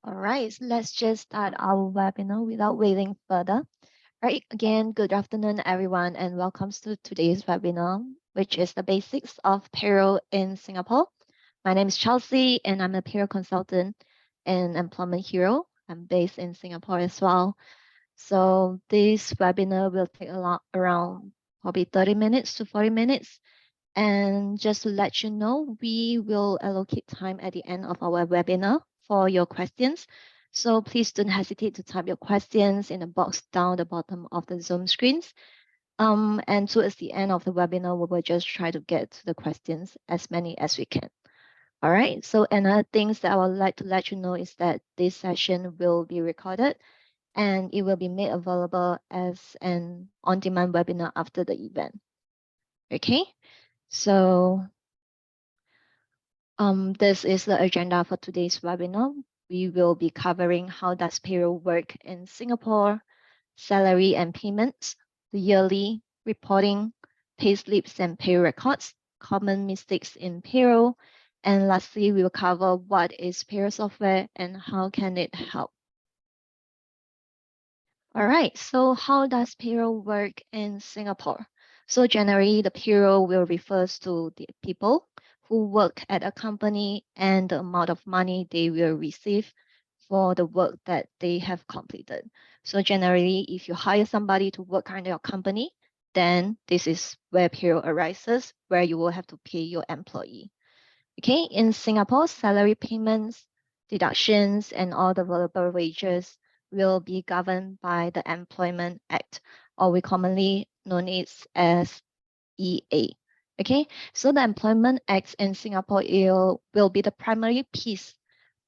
All right, so let's just start our webinar without waiting further. Right, again, good afternoon, everyone, and welcome to today's webinar, which is the basics of payroll in Singapore. My name is Chelsea, and I'm a payroll consultant and employment hero. I'm based in Singapore as well. So this webinar will take around probably 30 minutes to 40 minutes. And just to let you know, we will allocate time at the end of our webinar for your questions. So please don't hesitate to type your questions in the box down the bottom of the Zoom screens. And towards the end of the webinar, we will just try to get to the questions as many as we can. All right, so another things that I would like to let you know is that this session will be recorded and it will be made available as an on-demand webinar after the event. Okay, so this is the agenda for today's webinar. We will be covering how does payroll work in Singapore, salary and payments, the yearly reporting, payslips and pay records, common mistakes in payroll, and lastly, we will cover what is payroll software and how can it help. All right, so how does payroll work in Singapore? So generally, the payroll will refers to the people who work at a company and the amount of money they will receive for the work that they have completed. So generally, if you hire somebody to work under your company, then this is where payroll arises, where you will have to pay your employee. Okay, in Singapore, salary payments, deductions, and all the variable wages will be governed by the Employment Act, or we commonly known it as EA. Okay, so the Employment Act in Singapore will be the primary piece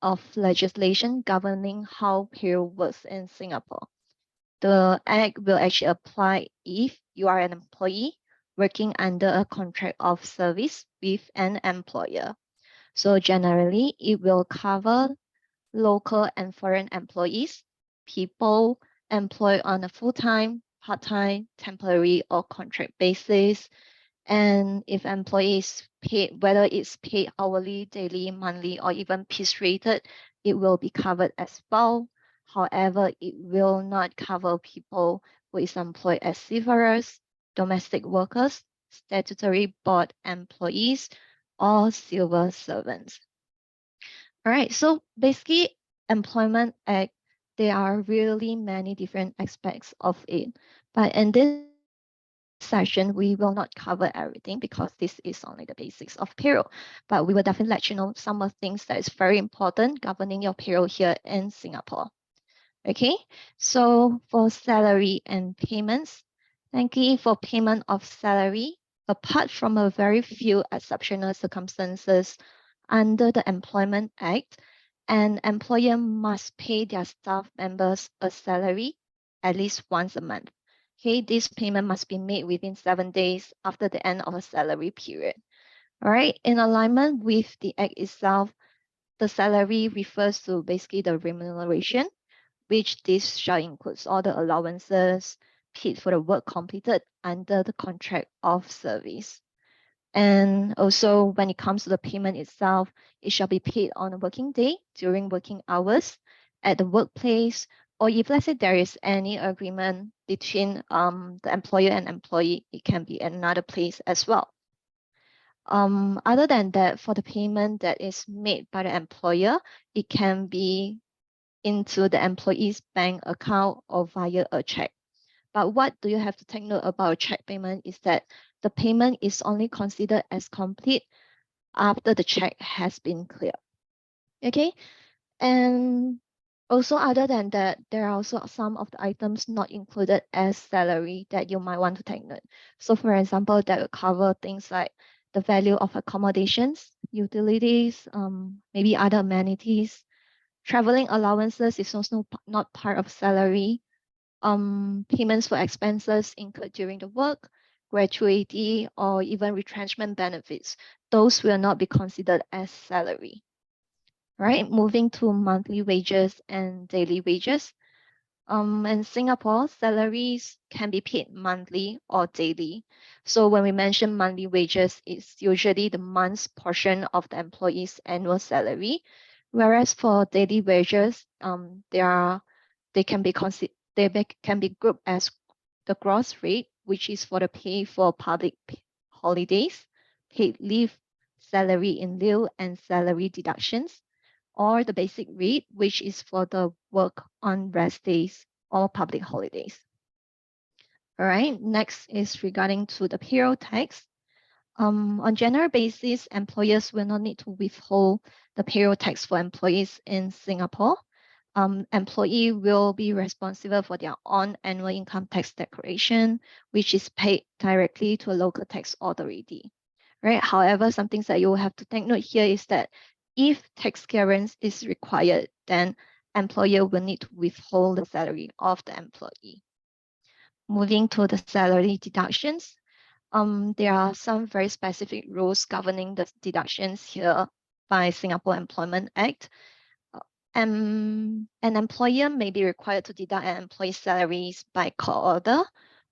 of legislation governing how payroll works in Singapore. The Act will actually apply if you are an employee working under a contract of service with an employer. So generally, it will cover local and foreign employees, people employed on a full-time, part-time, temporary, or contract basis. And if employees paid, whether it's paid hourly, daily, monthly, or even piece rated, it will be covered as well. However, it will not cover people who is employed as seafarers, domestic workers, statutory board employees, or civil servants. All right, so basically, Employment Act, there are really many different aspects of it. But in this session, we will not cover everything because this is only the basics of payroll. But we will definitely let you know some of the things that is very important governing your payroll here in Singapore. Okay, so for salary and payments, thankfully for payment of salary, apart from a very few exceptional circumstances under the Employment Act, an employer must pay their staff members a salary at least once a month. Okay, this payment must be made within 7 days after the end of a salary period. All right, in alignment with the Act itself, the salary refers to basically the remuneration, which this shall include all the allowances paid for the work completed under the contract of service. And also when it comes to the payment itself, it shall be paid on a working day during working hours at the workplace, or if let's say there is any agreement between the employer and employee, it can be at another place as well. Other than that, for the payment that is made by the employer, it can be into the employee's bank account or via a check. But what do you have to take note about check payment is that the payment is only considered as complete after the check has been cleared. Okay, and also other than that, there are also some of the items not included as salary that you might want to take note. So for example, that will cover things like the value of accommodations, utilities, maybe other amenities. Traveling allowances is also not part of salary. Payments for expenses incurred during the work, gratuity, or even retrenchment benefits. Those will not be considered as salary. Right, moving to monthly wages and daily wages. In Singapore, salaries can be paid monthly or daily. So when we mention monthly wages, it's usually the month's portion of the employee's annual salary, Whereas for daily wages, they can be grouped as the gross rate, which is for the pay for public holidays, paid leave, salary in lieu, and salary deductions, or the basic rate, which is for the work on rest days or public holidays. All right, next is regarding to the payroll tax. On general basis, employers will not need to withhold the payroll tax for employees in Singapore. Employee will be responsible for their own annual income tax declaration, which is paid directly to a local tax authority. Right? However, some things that you will have to take note here is that if tax clearance is required, then employer will need to withhold the salary of the employee. Moving to the salary deductions, there are some very specific rules governing the deductions here by Singapore Employment Act. An employer may be required to deduct an employee's salaries by court order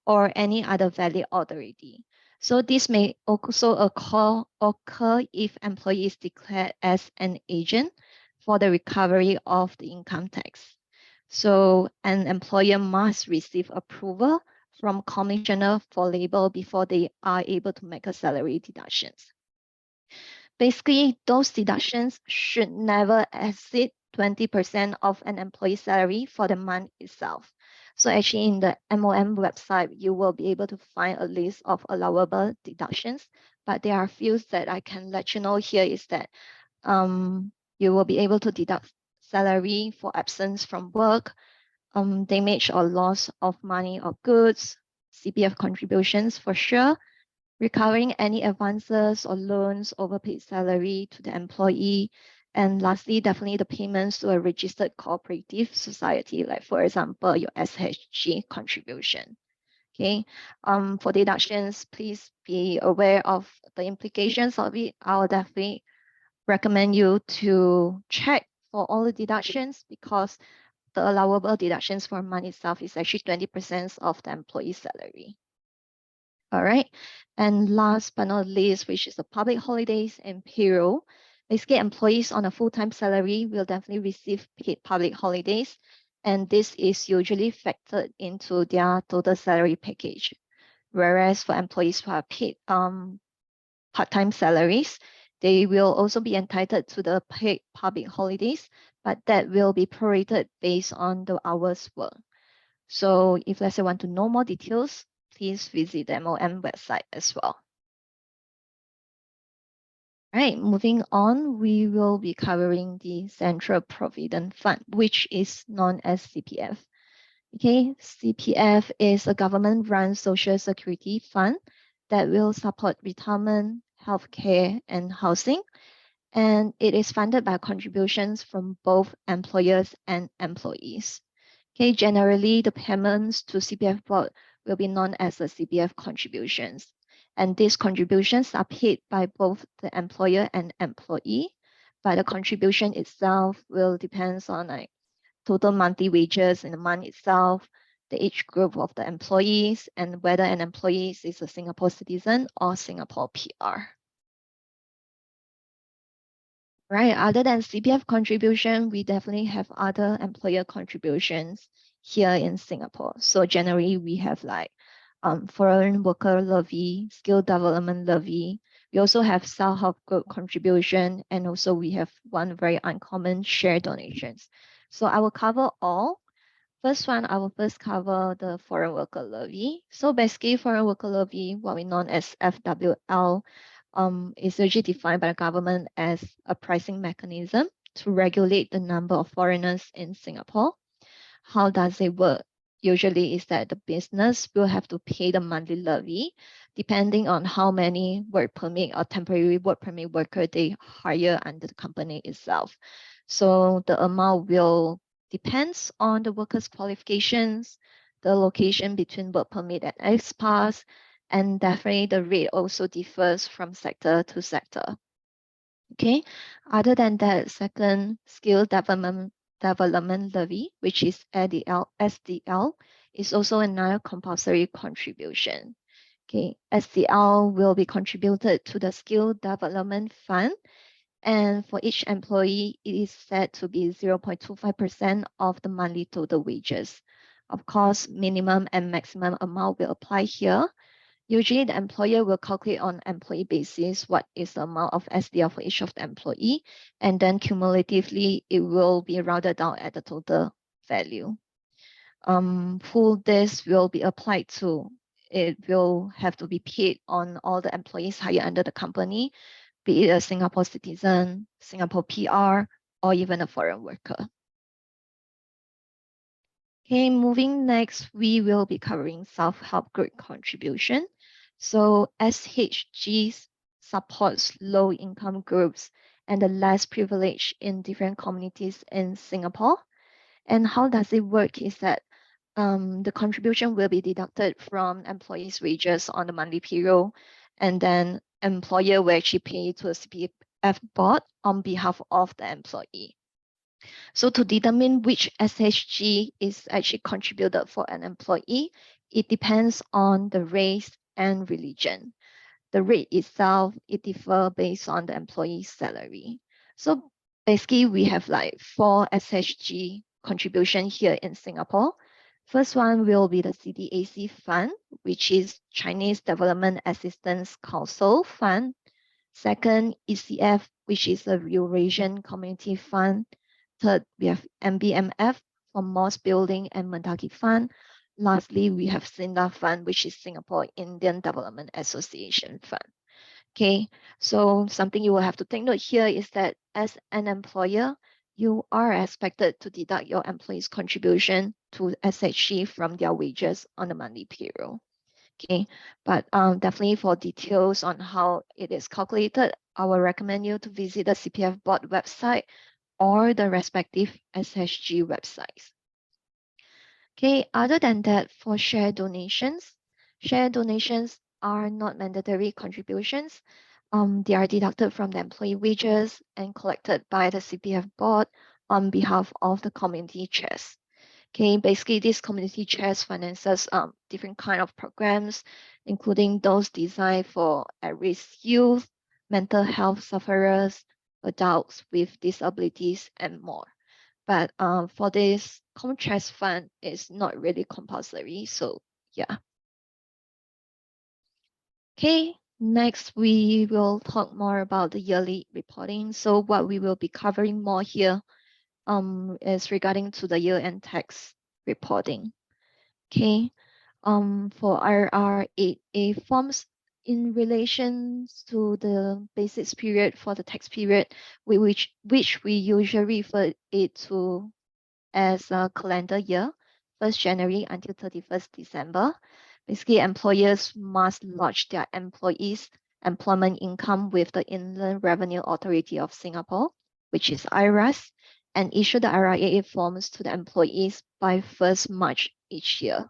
or any other valid authority. So this may also occur if employee is declared as an agent for the recovery of the income tax. So an employer must receive approval from Commissioner for Labor before they are able to make a salary deductions. Basically, those deductions should never exceed 20% of an employee's salary for the month itself. So actually in the MOM website, you will be able to find a list of allowable deductions, but there are a few that I can let you know here is that you will be able to deduct salary for absence from work, damage or loss of money or goods, CPF contributions for sure, recovering any advances or loans, overpaid salary to the employee, and lastly, definitely the payments to a registered cooperative society, like for example, your SHG contribution. Okay, for deductions, please be aware of the implications of it. I'll definitely recommend you to check for all the deductions because the allowable deductions for money itself is actually 20% of the employee's salary. All right. And last but not least, which is the public holidays and payroll. Basically, employees on a full-time salary will definitely receive paid public holidays. And this is usually factored into their total salary package. Whereas for employees who are paid part-time salaries, they will also be entitled to the paid public holidays, but that will be prorated based on the hours worked. So if let's say want to know more details, please visit the MOM website as well. All right, moving on, we will be covering the Central Provident Fund, which is known as CPF. Okay, CPF is a government-run social security fund that will support retirement, healthcare, and housing. And it is funded by contributions from both employers and employees. Okay, generally, the payments to CPF board will be known as the CPF contributions. And these contributions are paid by both the employer and employee, but the contribution itself will depend on like total monthly wages in the month itself, the age group of the employees, and whether an employee is a Singapore citizen or Singapore PR. Right, other than CPF contribution, we definitely have other employer contributions here in Singapore. So generally, we have like foreign worker levy, skill development levy. We also have self-help group contribution, and also we have one very uncommon share donations. So I will cover all. First one, I will first cover the foreign worker levy. So basically, foreign worker levy, what we know as FWL, is usually defined by the government as a pricing mechanism to regulate the number of foreigners in Singapore. How does it work? Usually is that the business will have to pay the monthly levy depending on how many work permit or temporary work permit worker they hire under the company itself. So the amount will depends on the worker's qualifications, the location between work permit and expat, and definitely the rate also differs from sector to sector. Okay, other than that, second, skill development levy, which is SDL, is also another compulsory contribution. Okay, SDL will be contributed to the skill development fund And for each employee, it is set to be 0.25% of the monthly total wages. Of course, minimum and maximum amount will apply here. Usually, the employer will calculate on employee basis what is the amount of SDL for each of the employee, and then cumulatively, it will be rounded down at the total value. Who this will be applied to, it will have to be paid on all the employees hired under the company, be it a Singapore citizen, Singapore PR, or even a foreign worker. Okay, moving next, we will be covering self-help group contribution. So SHG supports low-income groups and the less privileged in different communities in Singapore. And how does it work is that the contribution will be deducted from employees' wages on the monthly payroll, and then employer will actually pay to a CPF board on behalf of the employee. So to determine which SHG is actually contributed for an employee, it depends on the race and religion. The rate itself, it differs based on the employee's salary. So basically, we have like 4 SHG contribution here in Singapore. First one will be the CDAC Fund, which is Chinese Development Assistance Council Fund. Second, ECF, which is the Eurasian Community Fund. Third, we have MBMF for Mosque Building and Mendaki Fund. Lastly, we have SINDA Fund, which is Singapore Indian Development Association Fund. Okay, so something you will have to take note here is that as an employer, you are expected to deduct your employees' contribution to SHG from their wages on the monthly payroll. Okay, but definitely for details on how it is calculated, I will recommend you to visit the CPF board website or the respective SHG websites. Okay, other than that, for share donations are not mandatory contributions. They are deducted from the employee wages and collected by the CPF board on behalf of the community chest. Okay, basically this community chest finances different kind of programs, including those designed for at-risk youth, mental health sufferers, adults with disabilities, and more. But for this common chest fund, it's not really compulsory. So yeah. Okay, next we will talk more about the yearly reporting. So what we will be covering more here is regarding to the year-end tax reporting. Okay, for IRR 8A forms in relation to the basis period for the tax period, which we usually refer it to as a calendar year, 1st January until 31st December. Basically, employers must lodge their employees' employment income with the Inland Revenue Authority of Singapore, which is IRAS, and issue the IRAA forms to the employees by 1st March each year.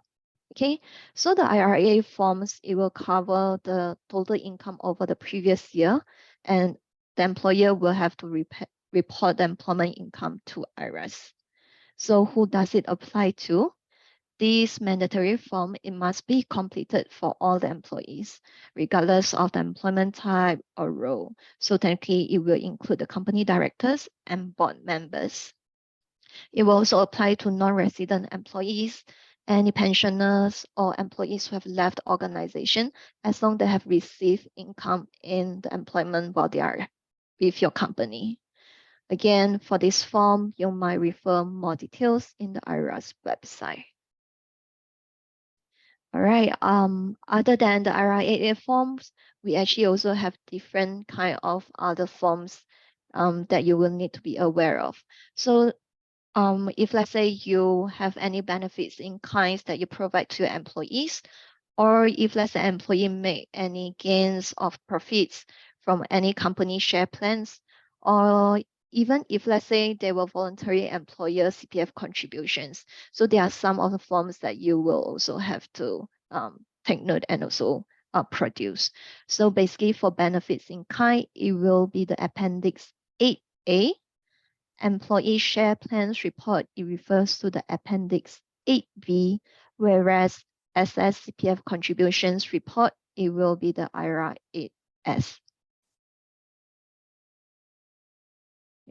Okay, so the IRA forms, it will cover the total income over the previous year, and the employer will have to report the employment income to IRAS. So who does it apply to? This mandatory form, it must be completed for all the employees, regardless of the employment type or role. So technically, it will include the company directors and board members. It will also apply to non-resident employees, any pensioners or employees who have left the organization, as long as they have received income in the employment while they are with your company. Again, for this form, you might refer more details in the IRAS website. All right. Other than the IRA forms, we actually also have different kind of other forms that you will need to be aware of. So if let's say you have any benefits in kinds that you provide to your employees, or if let's say employee make any gains of profits from any company share plans, or even if let's say they were voluntary employer CPF contributions. So there are some of the forms that you will also have to take note and also produce. So basically for benefits in kind, it will be the Appendix 8A. Employee share plans report, it refers to the Appendix 8B, whereas SS CPF contributions report, it will be the IRA 8S.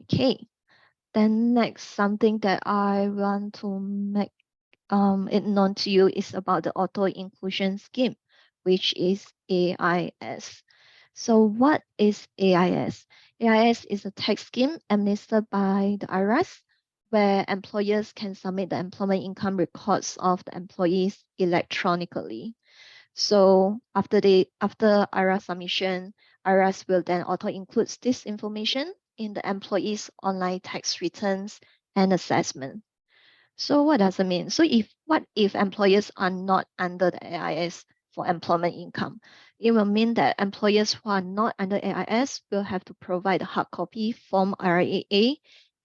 Okay, then next, something that I want to make it known to you is about the auto inclusion scheme, which is AIS. So what is AIS? AIS is a tax scheme administered by the IRS where employers can submit the employment income records of the employees electronically. So after IRS submission, IRS will then auto includes this information in the employee's online tax returns and assessment. So what does it mean? So what if employers are not under the AIS for employment income? It will mean that employers who are not under AIS will have to provide a hard copy form RAA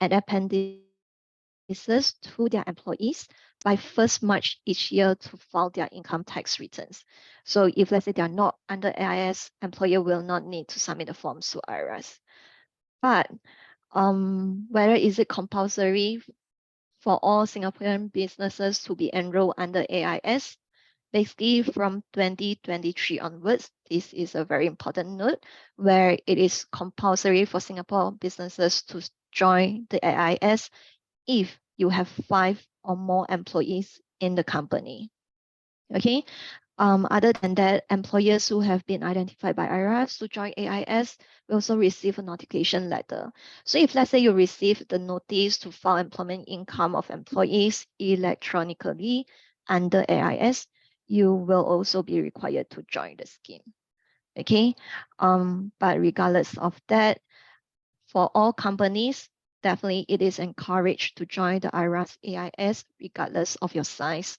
and appendices to their employees by 1st March each year to file their income tax returns. So if let's say they are not under AIS, employer will not need to submit the forms to IRS. But whether is it compulsory for all Singaporean businesses to be enrolled under AIS. Basically, from 2023 onwards, this is a very important note where it is compulsory for Singapore businesses to join the AIS if you have 5 or more employees in the company. Okay, other than that, employers who have been identified by IRS to join AIS will also receive a notification letter. So if let's say you receive the notice to file employment income of employees electronically under AIS, you will also be required to join the scheme. Okay, but regardless of that, for all companies, definitely it is encouraged to join the IRAS AIS regardless of your size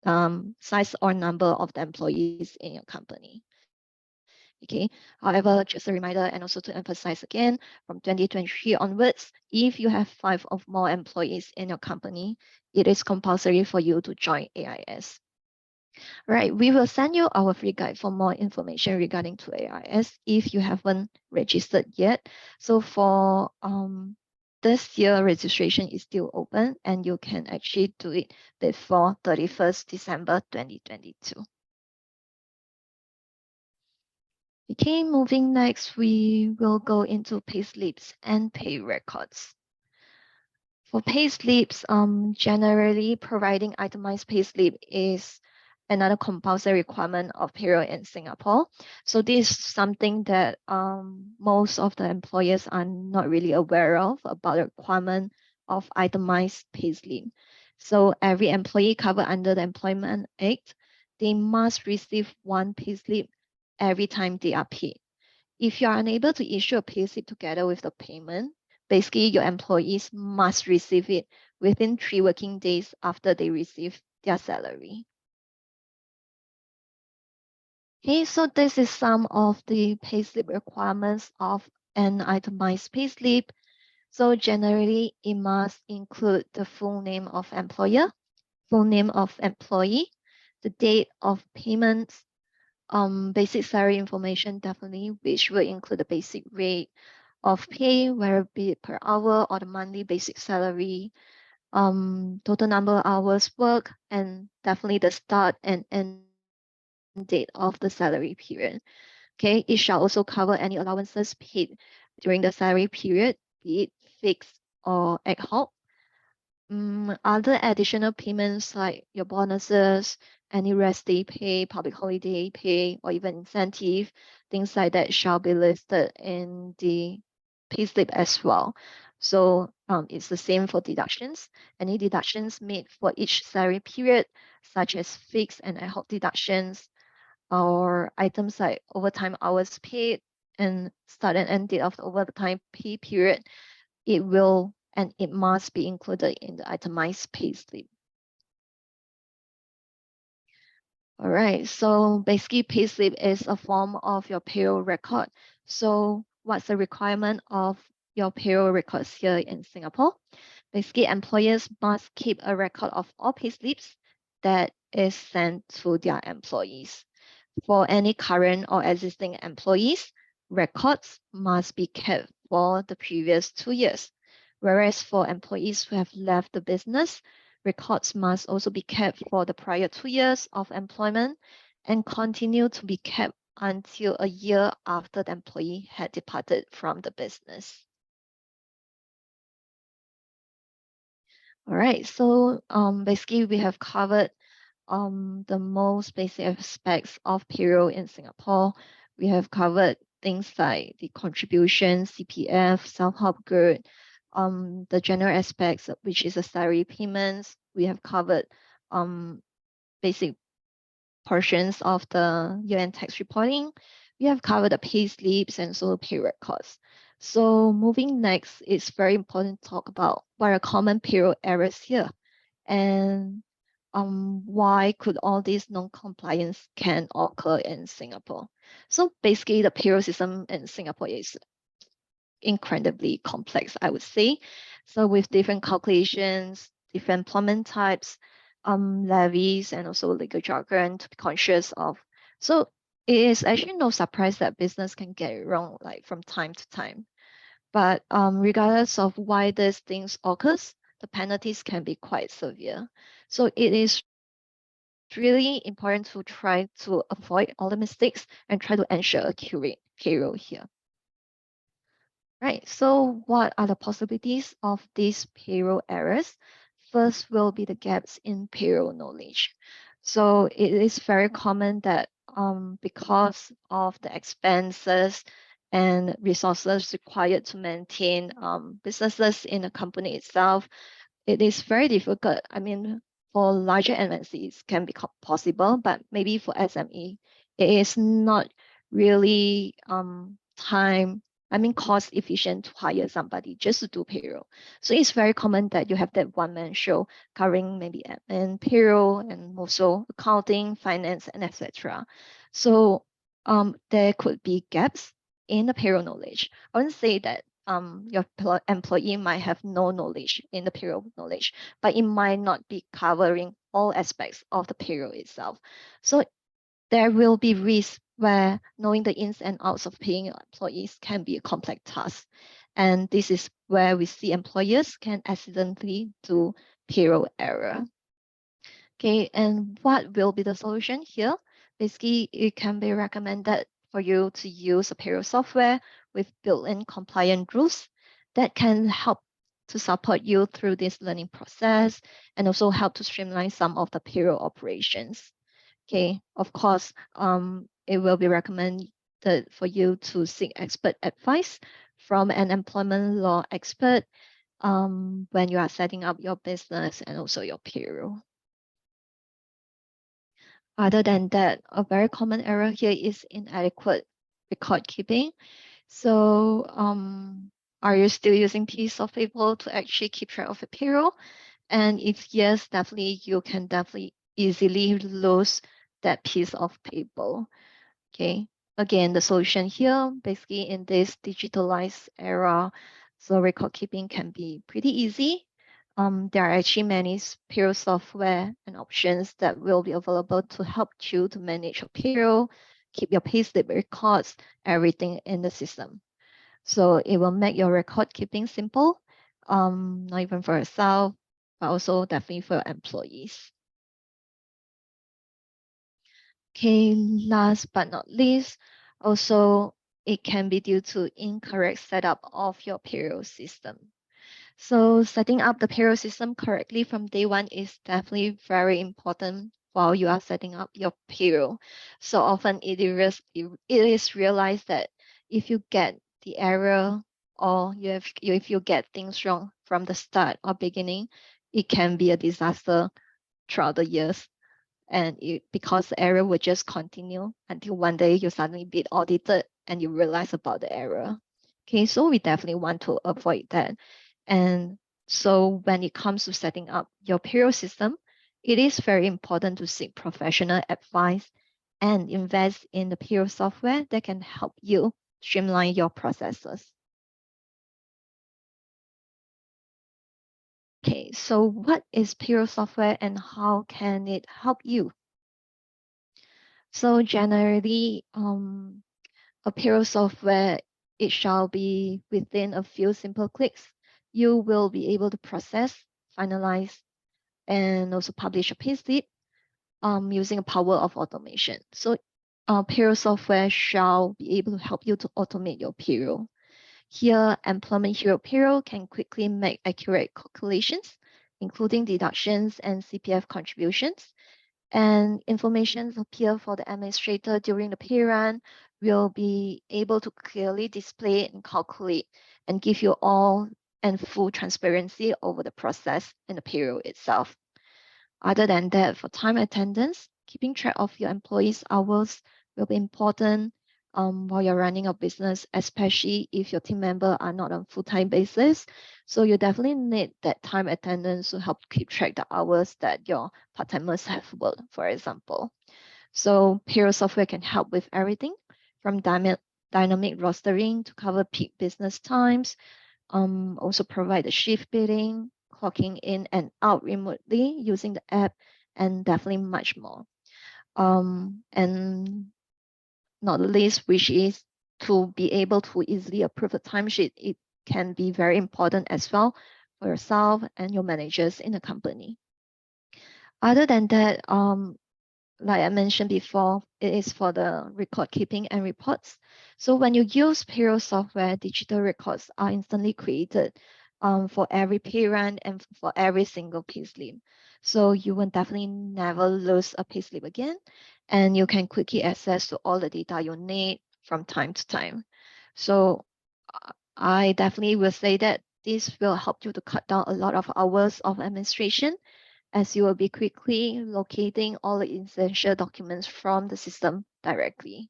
or number of the employees in your company. Okay. However, just a reminder and also to emphasize again, from 2023 onwards, if you have 5 or more employees in your company, it is compulsory for you to join AIS. Right, we will send you our free guide for more information regarding to AIS if you haven't registered yet. So for this year, registration is still open and you can actually do it before 31st December 2022. Okay, moving next, we will go into payslips and pay records. For payslips, generally providing itemized payslip is another compulsory requirement of payroll in Singapore. So this is something that most of the employers are not really aware of about the requirement of itemized payslip. So every employee covered under the Employment Act, they must receive one payslip every time they are paid. If you are unable to issue a payslip together with the payment, basically your employees must receive it within 3 working days after they receive their salary. Okay, so this is some of the payslip requirements of an itemized payslip. So generally, it must include the full name of employer, full name of employee, the date of payments, basic salary information definitely, which will include the basic rate of pay, whether it be per hour or the monthly basic salary, total number of hours work, and definitely the start and end date of the salary period. Okay, it shall also cover any allowances paid during the salary period, be it fixed or ad hoc. Other additional payments like your bonuses, any rest day pay, public holiday pay, or even incentive, things like that shall be listed in the payslip as well. So it's the same for deductions. Any deductions made for each salary period, such as fixed and ad hoc deductions, or items like overtime hours paid and start and end date of the overtime pay period, it will and it must be included in the itemized payslip. All right, so basically payslip is a form of your payroll record. So what's the requirement of your payroll records here in Singapore? Basically, employers must keep a record of all payslips that is sent to their employees. For any current or existing employees, records must be kept for the previous 2 years. Whereas for employees who have left the business, records must also be kept for the prior 2 years of employment and continue to be kept until a year after the employee had departed from the business. All right, so basically we have covered the most basic aspects of payroll in Singapore. We have covered things like the contribution, CPF, self-help group, the general aspects, which is the salary payments. We have covered basic portions of the year-end tax reporting. We have covered the pay slips and also pay records. So moving next, it's very important to talk about what are common payroll errors here and why could all these non-compliance can occur in Singapore. So basically the payroll system in Singapore is incredibly complex, I would say. So with different calculations, different employment types, levies, and also legal jargon to be conscious of. So it is actually no surprise that business can get it wrong like from time to time. But regardless of why these things occurs, the penalties can be quite severe. So it is really important to try to avoid all the mistakes and try to ensure accurate payroll here. Right, so what are the possibilities of these payroll errors? First will be the gaps in payroll knowledge. So it is very common that because of the expenses and resources required to maintain businesses in the company itself, it is very difficult. I mean, for larger MNCs can be possible, but maybe for SME, it is not really cost efficient to hire somebody just to do payroll. So it's very common that you have that one-man show covering maybe admin, payroll, and also accounting, finance, and etc. So there could be gaps in the payroll knowledge. I wouldn't say that your employee might have no knowledge in the payroll knowledge, but it might not be covering all aspects of the payroll itself. So there will be risks where knowing the ins and outs of paying your employees can be a complex task. And this is where we see employers can accidentally do payroll error. Okay, and what will be the solution here? Basically, it can be recommended for you to use a payroll software with built-in compliant rules that can help to support you through this learning process and also help to streamline some of the payroll operations. Okay, of course, it will be recommended for you to seek expert advice from an employment law expert when you are setting up your business and also your payroll. Other than that, a very common error here is inadequate record keeping. So, are you still using piece of paper to actually keep track of the payroll? And if yes, definitely you can definitely easily lose that piece of paper. Okay. Again, the solution here, basically in this digitalized era, so record keeping can be pretty easy. There are actually many payroll software and options that will be available to help you to manage your payroll, keep your payslip records, everything in the system. So it will make your record keeping simple, not even for yourself, but also definitely for your employees. Okay, last but not least, also it can be due to incorrect setup of your payroll system. So setting up the payroll system correctly from day one is definitely very important while you are setting up your payroll. So often it is realized that if you get the error or if you get things wrong from the start or beginning, it can be a disaster throughout the years. And because the error will just continue until one day you suddenly be audited and you realize about the error. Okay, so we definitely want to avoid that. And so when it comes to setting up your payroll system, it is very important to seek professional advice and invest in the payroll software that can help you streamline your processes. Okay, so what is payroll software and how can it help you? So generally, a payroll software, it shall be within a few simple clicks. You will be able to process, finalize, and also publish a payslip using the power of automation. So payroll software shall be able to help you to automate your payroll. Here, Employment Hero Payroll can quickly make accurate calculations including deductions and CPF contributions. And information appear for the administrator during the pay run will be able to clearly display and calculate and give you all and full transparency over the process and the payroll itself. Other than that, for time attendance, keeping track of your employees' hours will be important while you're running a business, especially if your team member are not on full-time basis. So you definitely need that time attendance to help keep track the hours that your part-timers have worked, for example. So payroll software can help with everything from dynamic rostering to cover peak business times, also provide the shift billing, clocking in and out remotely using the app, and definitely much more. And not the least, which is to be able to easily approve a timesheet. It can be very important as well for yourself and your managers in the company. Other than that, like I mentioned before, it is for the record keeping and reports. So when you use payroll software, digital records are instantly created for every pay run and for every single payslip. So you will definitely never lose a payslip again, and you can quickly access to all the data you need from time to time. So I definitely will say that this will help you to cut down a lot of hours of administration as you will be quickly locating all the essential documents from the system directly.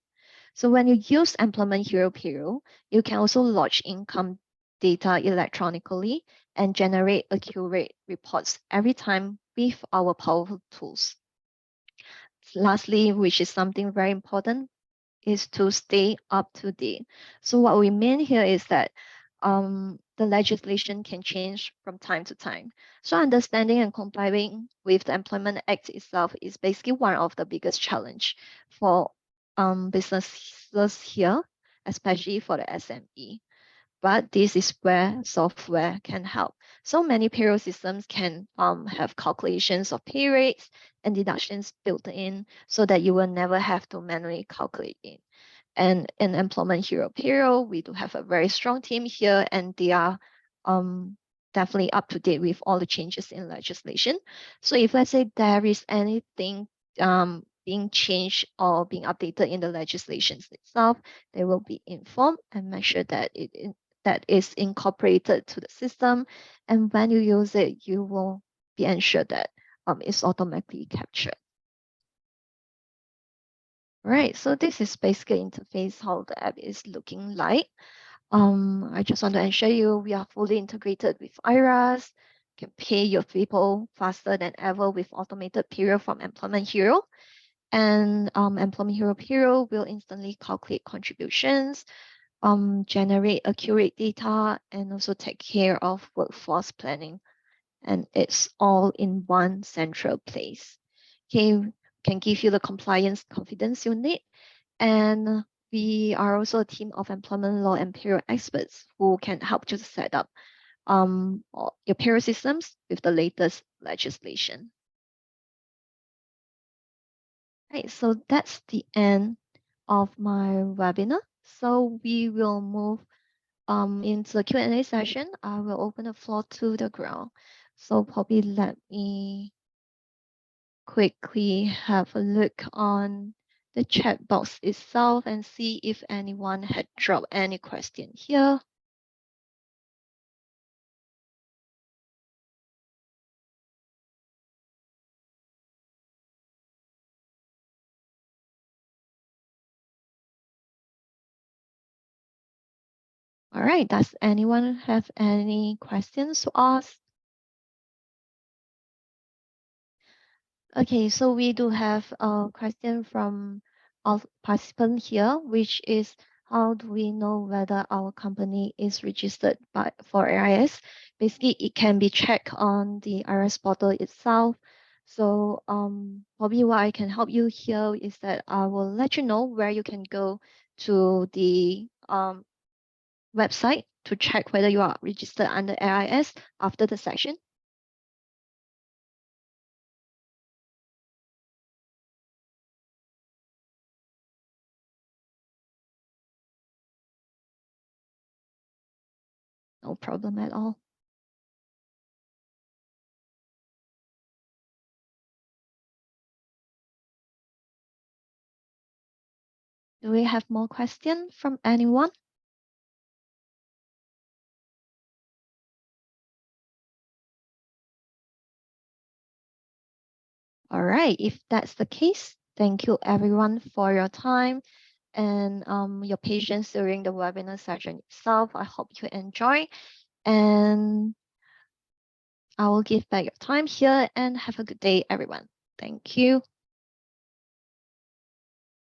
So when you use Employment Hero Payroll, you can also lodge income data electronically and generate accurate reports every time with our powerful tools. Lastly, which is something very important, is to stay up to date. So what we mean here is that the legislation can change from time to time. So understanding and complying with the Employment Act itself is basically one of the biggest challenge for businesses here, especially for the SME. But this is where software can help. So many payroll systems can have calculations of pay rates and deductions built in so that you will never have to manually calculate it. And in Employment Hero Payroll, we do have a very strong team here, and they are definitely up to date with all the changes in legislation. So if let's say there is anything being changed or being updated in the legislations itself, they will be informed and make sure that that is incorporated to the system. And when you use it, you will be ensured that it's automatically captured. Right, so this is basically interface how the app is looking like. I just want to ensure you we are fully integrated with IRAS, can pay your people faster than ever with automated payroll from Employment Hero. And Employment Hero Payroll will instantly calculate contributions, generate accurate data, and also take care of workforce planning. And it's all in one central place. Okay, can give you the compliance confidence you need. And we are also a team of employment law and payroll experts who can help you to set up your payroll systems with the latest legislation. Right, so that's the end of my webinar. So we will move into the Q&A session. I will open the floor to the ground. So probably let me quickly have a look on the chat box itself and see if anyone had dropped any question here. All right, does anyone have any questions to ask? Okay, so we do have a question from our participant here, which is how do we know whether our company is registered for AIS? Basically, it can be checked on the IRS portal itself. So probably what I can help you here is that I will let you know where you can go to the website to check whether you are registered under AIS after the session. No problem at all. Do we have more questions from anyone? All right, if that's the case, thank you everyone for your time and your patience during the webinar session itself. I hope you enjoy, and I will give back your time here, and have a good day, everyone. Thank you.